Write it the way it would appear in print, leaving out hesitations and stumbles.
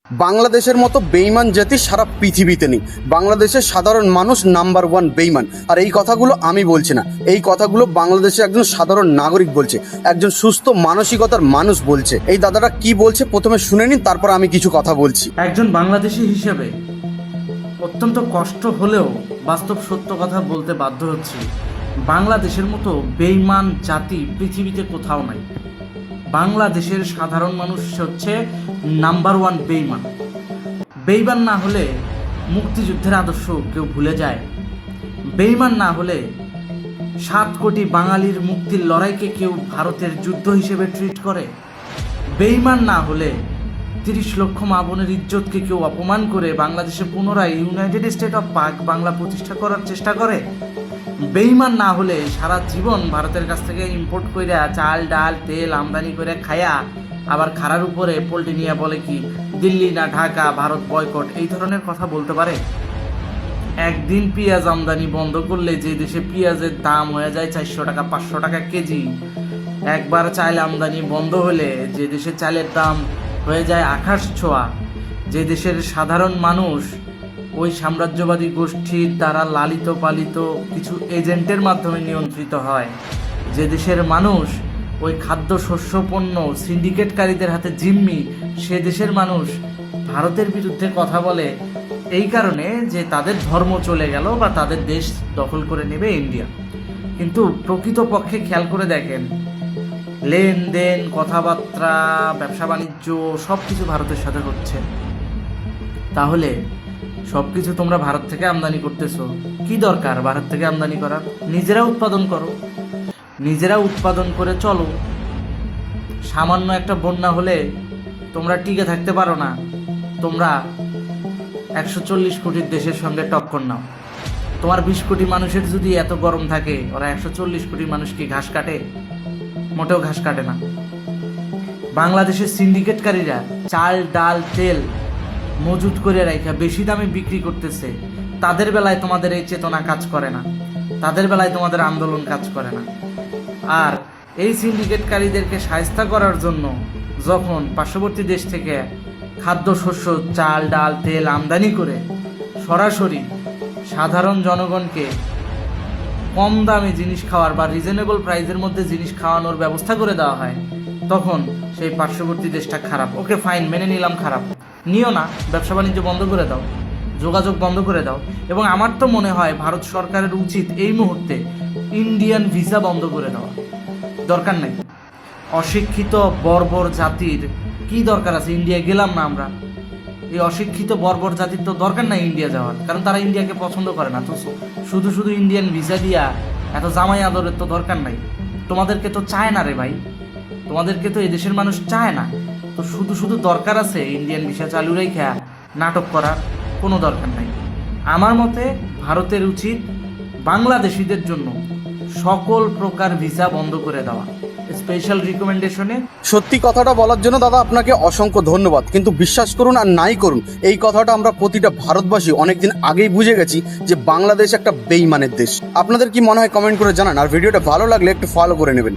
বাংলাদেশের মতো বেইমান জাতি সারা পৃথিবীতে নেই। বাংলাদেশের সাধারণ মানুষ নাম্বার ওয়ান বেইমান। আর এই কথাগুলো আমি বলছি না, এই কথাগুলো বাংলাদেশের একজন সাধারণ নাগরিক বলছে, একজন সুস্থ মানসিকতার মানুষ বলছে। এই দাদাটা কি বলছে প্রথমে শুনে নিন, তারপর আমি কিছু কথা বলছি। একজন বাংলাদেশি হিসেবে অত্যন্ত কষ্ট হলেও বাস্তব সত্য কথা বলতে বাধ্য হচ্ছি। বাংলাদেশের মতো বেইমান জাতি পৃথিবীতে কোথাও নাই। বাংলাদেশের সাধারণ মানুষ হচ্ছে নাম্বার ওয়ান বেইমান। বেইমান না হলে মুক্তিযুদ্ধের আদর্শ কেউ ভুলে যায়। বেইমান না হলে 7 কোটি বাঙালির মুক্তির লড়াইকে কেউ ভারতের যুদ্ধ হিসেবে ট্রিট করে। বেইমান না হলে 30 লক্ষ মা বোনের ইজ্জতকে কেউ অপমান করে বাংলাদেশে পুনরায় ইউনাইটেড স্টেট অফ পাক বাংলা প্রতিষ্ঠা করার চেষ্টা করে। বেইমান না হলে সারা জীবন ভারতের কাছ থেকে ইম্পোর্ট করে চাল ডাল তেল আমদানি করে খায়া আবার খাড়ার উপরে পোল্ট্রি নিয়ে বলে কি দিল্লি না ঢাকা ভারত বয়কট, এই ধরনের কথা বলতে পারে। একদিন পেঁয়াজ আমদানি বন্ধ করলে যে দেশে পেঁয়াজের দাম হয়ে যায় 400 টাকা 500 টাকা কেজি, একবার চাল আমদানি বন্ধ হলে যে দেশে চালের দাম হয়ে যায় আকাশ ছোঁয়া, যে দেশের সাধারণ মানুষ ওই সাম্রাজ্যবাদী গোষ্ঠীর দ্বারা লালিত পালিত কিছু এজেন্টের মাধ্যমে নিয়ন্ত্রিত হয়, যে দেশের মানুষ ওই খাদ্য শস্য পণ্য সিন্ডিকেটকারীদের হাতে জিম্মি, সে দেশের মানুষ ভারতের বিরুদ্ধে কথা বলে এই কারণে যে তাদের ধর্ম চলে গেল বা তাদের দেশ দখল করে নেবে ইন্ডিয়া। কিন্তু প্রকৃতপক্ষে খেয়াল করে দেখেন, লেনদেন কথাবার্তা ব্যবসা বাণিজ্য সব কিছু ভারতের সাথে হচ্ছে। তাহলে সব কিছু তোমরা ভারত থেকে আমদানি করতেছো, কি দরকার ভারত থেকে আমদানি করার? নিজেরা উৎপাদন করো, নিজেরা উৎপাদন করে চলো। সামান্য একটা বন্যা হলে তোমরা টিকে থাকতে পারো না, তোমরা 140 কোটির দেশের সঙ্গে টক্কর নাও। তোমার 20 কোটি মানুষের যদি এত গরম থাকে, ওরা 140 কোটি মানুষ কি ঘাস কাটে? মোটেও ঘাস কাটে না। বাংলাদেশের সিন্ডিকেটকারীরা চাল ডাল তেল মজুত করে রাখা বেশি দামে বিক্রি করতেছে। তাদের বেলায় তোমাদের এই চেতনা কাজ করে না, তাদের বেলায় তোমাদের আন্দোলন কাজ করে না। আর এই সিন্ডিকেটকারীদেরকে শায়েস্তা করার জন্য যখন পার্শ্ববর্তী দেশ থেকে খাদ্যশস্য চাল ডাল তেল আমদানি করে সরাসরি সাধারণ জনগণকে কম দামে জিনিস খাওয়ার বা রিজনেবল প্রাইসের মধ্যে জিনিস খাওয়ানোর ব্যবস্থা করে দেওয়া হয়, তখন সেই পার্শ্ববর্তী দেশটা খারাপ। ওকে ফাইন, মেনে নিলাম খারাপ, নিও না, ব্যবসা বাণিজ্য বন্ধ করে দাও, যোগাযোগ বন্ধ করে দাও। এবং আমার তো মনে হয় ভারত সরকারের উচিত এই মুহূর্তে ইন্ডিয়ান ভিসা বন্ধ করে দেওয়া। দরকার নেই, অশিক্ষিত বর্বর জাতির কি দরকার আছে? ইন্ডিয়া গেলাম না আমরা, এই অশিক্ষিত বর্বর জাতির তো দরকার নাই ইন্ডিয়া যাওয়ার, কারণ তারা ইন্ডিয়াকে পছন্দ করে না। তো শুধু শুধু ইন্ডিয়ান ভিসা দিয়া এত জামাই আদরের তো দরকার নাই। তোমাদেরকে তো চায় না রে ভাই, তোমাদেরকে তো এই দেশের মানুষ চায় না। তো শুধু শুধু দরকার আছে ইন্ডিয়ান ভিসা চালু রেখে নাটক করার? কোনো দরকার নাই। আমার মতে ভারতের উচিত বাংলাদেশিদের জন্য সকল প্রকার ভিসা বন্ধ করে দেওয়া, স্পেশাল রিকমেন্ডেশনে। সত্যি কথাটা বলার জন্য দাদা আপনাকে অসংখ্য ধন্যবাদ, কিন্তু বিশ্বাস করুন আর নাই করুন, এই কথাটা আমরা প্রতিটা ভারতবাসী অনেকদিন আগেই বুঝে গেছি যে বাংলাদেশ একটা বেইমানের দেশ। আপনাদের কি মনে হয় কমেন্ট করে জানান, আর ভিডিওটা ভালো লাগলে একটু ফলো করে নেবেন।